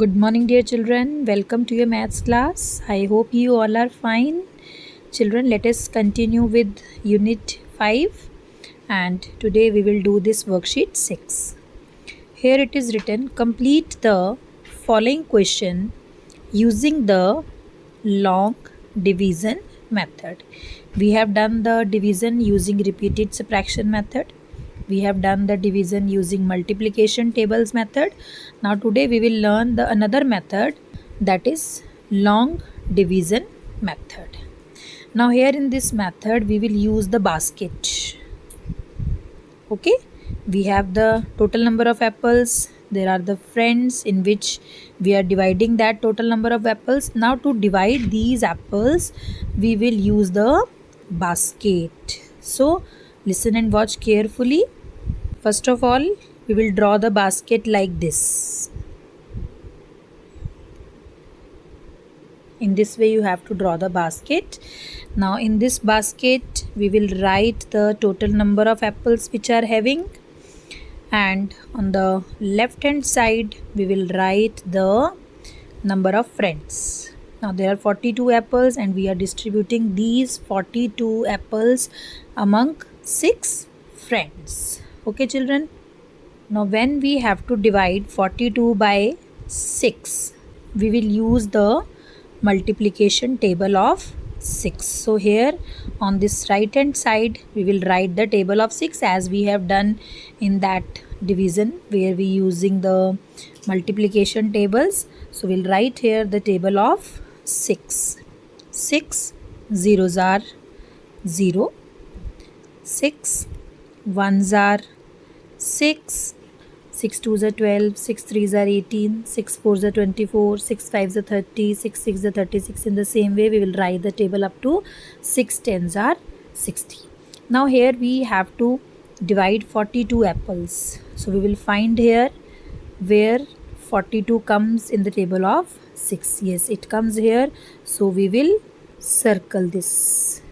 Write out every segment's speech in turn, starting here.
Good morning, dear children. Welcome to your maths class. I hope you all are fine. Children, let us continue with Unit 5, and today we will do this worksheet 6. Here it is written, complete the following question using the long division method. We have done the division using repeated subtraction method. We have done the division using multiplication tables method. Now today we will learn another method, that is long division method. Now here in this method we will use the basket. Okay, we have the total number of apples. There are the friends in which we are dividing that total number of apples. Now to divide these apples we will use the basket. So listen and watch carefully. First of all, we will draw the basket like this. In this way you have to draw the basket. Now in this basket we will write the total number of apples which are having, and on the left hand side we will write the number of friends. Now there are 42 apples and we are distributing these 42 apples among 6 friends. Okay children, now when we have to divide 42 by 6, we will use the multiplication table of 6. So here on this right hand side we will write the table of 6 as we have done in that division where we using the multiplication tables. So we'll write here the table of 6. 6 zeros are 0, 6 ones are 6, 6 twos are 12, 6 threes are 18, 6 fours are 24, 6 fives are 30, 6 sixes are 36. In the same way we will write the table up to 6 tens are 60. Now here we have to divide 42 apples. So we will find here where 42 comes in the table of 6. Yes, it comes here. So we will circle this.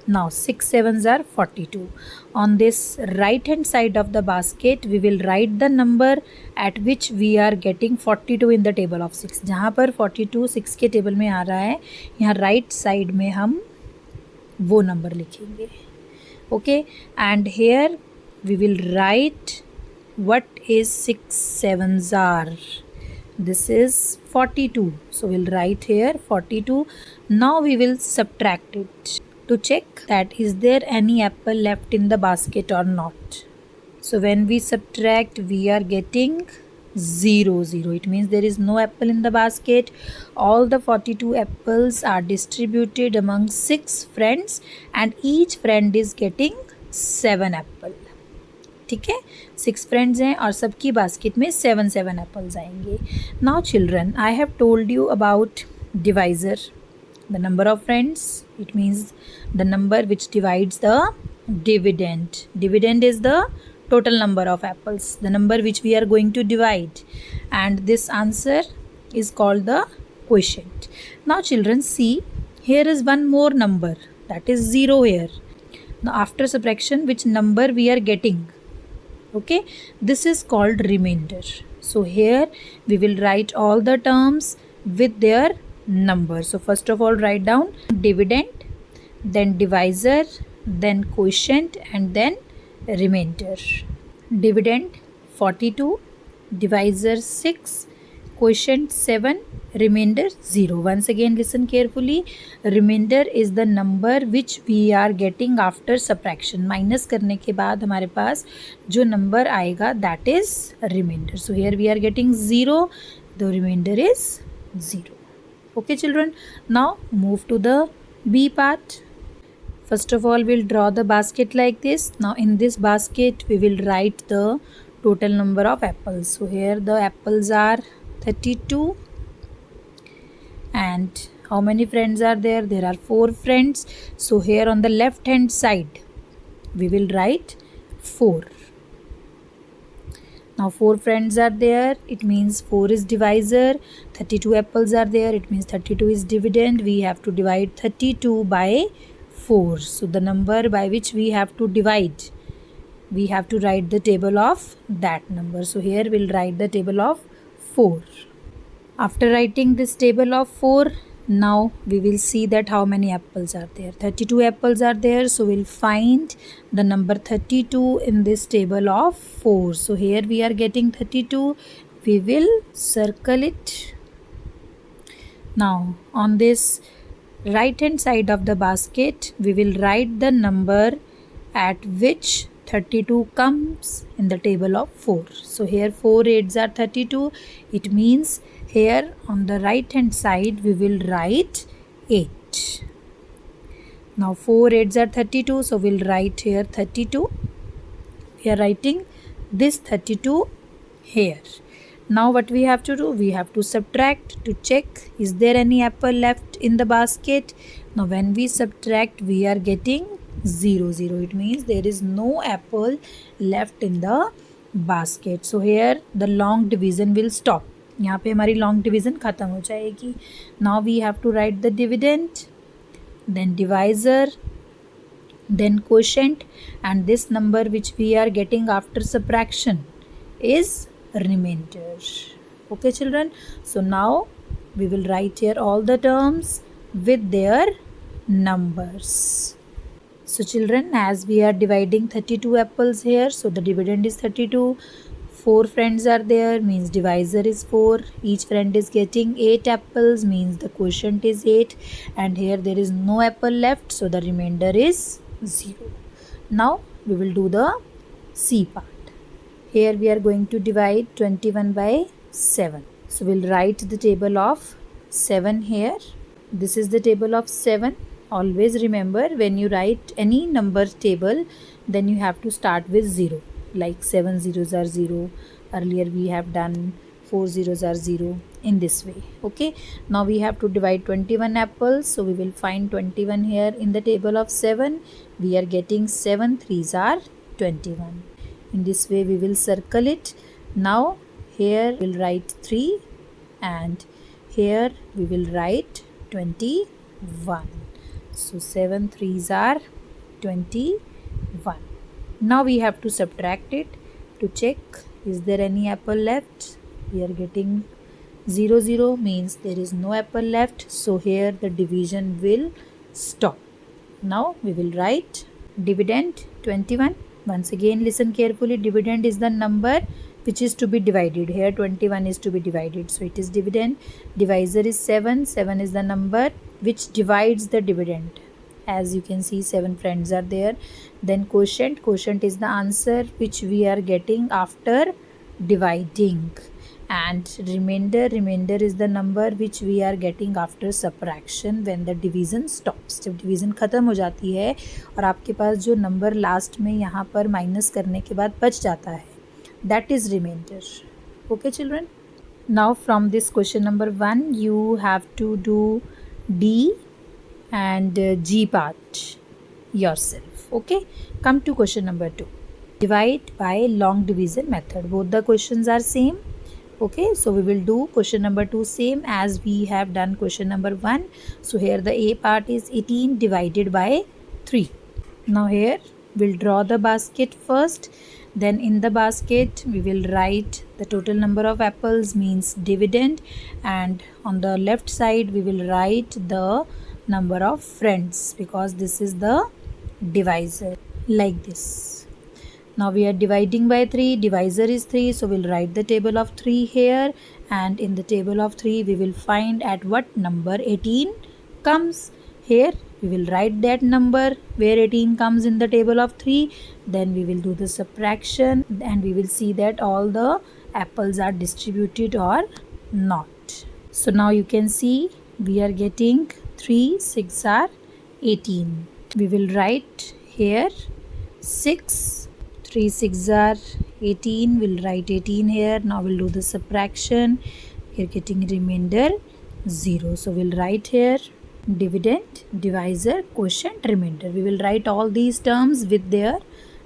Now 6 sevens are 42. On this right hand side of the basket we will write the number at which we are getting 42 in the table of 6. जहाँ पर 42 6 के table में आ रहा है, यहाँ right side में हम वो नंबर लिखेंगे. Okay, and here we will write what is 6 sevens are. This is 42. So we'll write here 42. Now we will subtract it to check that is there any apple left in the basket or not. So when we subtract we are getting 0, 0. It means there is no apple in the basket. All the 42 apples are distributed among 6 friends and each friend is getting 7 apple. ठीक है, 6 friends हैं और सबकी basket में 7 apples आएंगे. Now children, I have told you about divisor. The number of friends, it means the number which divides the dividend. Dividend is the total number of apples, the number which we are going to divide, and this answer is called the quotient. Now children, see, here is one more number, that is 0 here. Now after subtraction, which number we are getting? Okay, this is called remainder. So here we will write all the terms with their number. So first of all write down dividend, then divisor, then quotient, and then remainder. Dividend 42, divisor 6, quotient 7, remainder 0. Once again listen carefully. Remainder is the number which we are getting after subtraction. Minus करने के बाद हमारे पास जो number आएगा that is remainder. So here we are getting 0. The remainder is 0. Okay children, now move to the B part. First of all we'll draw the basket like this. Now in this basket we will write the total number of apples. So here the apples are 32. And how many friends are there? There are 4 friends. So here on the left hand side we will write 4. Now 4 friends are there, it means 4 is divisor. 32 apples are there, it means 32 is dividend. We have to divide 32 by 4. So the number by which we have to divide, we have to write the table of that number. So here we'll write the table of 4. After writing this table of 4, now we will see that how many apples are there. 32 apples are there, so we'll find the number 32 in this table of 4. So here we are getting 32. We will circle it. Now on this right hand side of the basket, we will write the number at which 32 comes in the table of 4. So here 4 8s are 32. It means here on the right hand side we will write 8. Now 4 8s are 32, so we'll write here 32. We are writing this 32 here. Now what we have to do? We have to subtract to check is there any apple left in the basket. Now when we subtract, we are getting 0 0. It means there is no apple left in the basket. So here the long division will stop. यहाँ पे हमारी long division खत्म हो जाएगी. Now we have to write the dividend, then divisor, then quotient, and this number which we are getting after subtraction is remainder. Okay children, so now we will write here all the terms with their numbers. So children, as we are dividing 32 apples here, so the dividend is 32. 4 friends are there, means divisor is 4. Each friend is getting 8 apples, means the quotient is 8. And here there is no apple left, so the remainder is 0. Now we will do the C part. Here we are going to divide 21 by 7. So we'll write the table of 7 here. This is the table of 7. Always remember, when you write any number table, then you have to start with 0. Like 7 zeros are 0. Earlier we have done 4 zeros are 0 in this way. Okay. Now we have to divide 21 apples. So we will find 21 here in the table of 7. We are getting 7 3s are 21. In this way we will circle it. Now here we'll write 3 and here we will write 21. So 7 3s are 21. Now we have to subtract it to check is there any apple left. We are getting 0 0, means there is no apple left. So here the division will stop. Now we will write dividend 21. Once again listen carefully, dividend is the number which is to be divided. Here 21 is to be divided, so it is dividend. Divisor is 7. 7 is the number which divides the dividend. As you can see, 7 friends are there. Then quotient. Quotient is the answer which we are getting after dividing. And remainder. Remainder is the number which we are getting after subtraction when the division stops. जब division ख़त्म हो जाती है और आपके पास जो number last में यहाँ पर minus करने के बाद बच जाता है, that is remainder. Okay children? Now from this question number 1, you have to do D and G part yourself. Okay, come to question number 2. Divide by long division method. Both the questions are same. Okay, so we will do question number 2 same as we have done question number 1. So here the A part is 18 divided by 3. Now here we'll draw the basket first. Then in the basket we will write the total number of apples, means dividend, and on the left side we will write the number of friends because this is the divisor, like this. Now we are dividing by 3, divisor is 3, so we'll write the table of 3 here, and in the table of 3 we will find at what number 18 comes. Here we will write that number where 18 comes in the table of 3. Then we will do the subtraction and we will see that all the apples are distributed or not. So now you can see we are getting 3 6 are 18. We will write here 6. 3 6 are 18. We'll write 18 here. Now we'll do the subtraction. We are getting remainder 0. So we'll write here dividend, divisor, quotient, remainder. We will write all these terms with their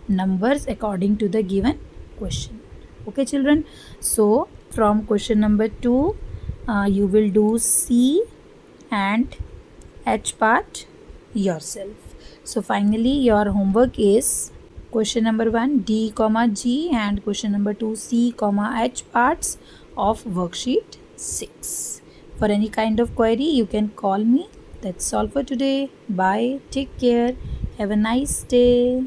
numbers according to the given question. Okay children, so from question number 2 you will do C and H part yourself. So finally your homework is question number 1 D comma G and question number 2 C comma H parts of worksheet 6. For any kind of query, you can call me. That's all for today. Bye. Take care. Have a nice day.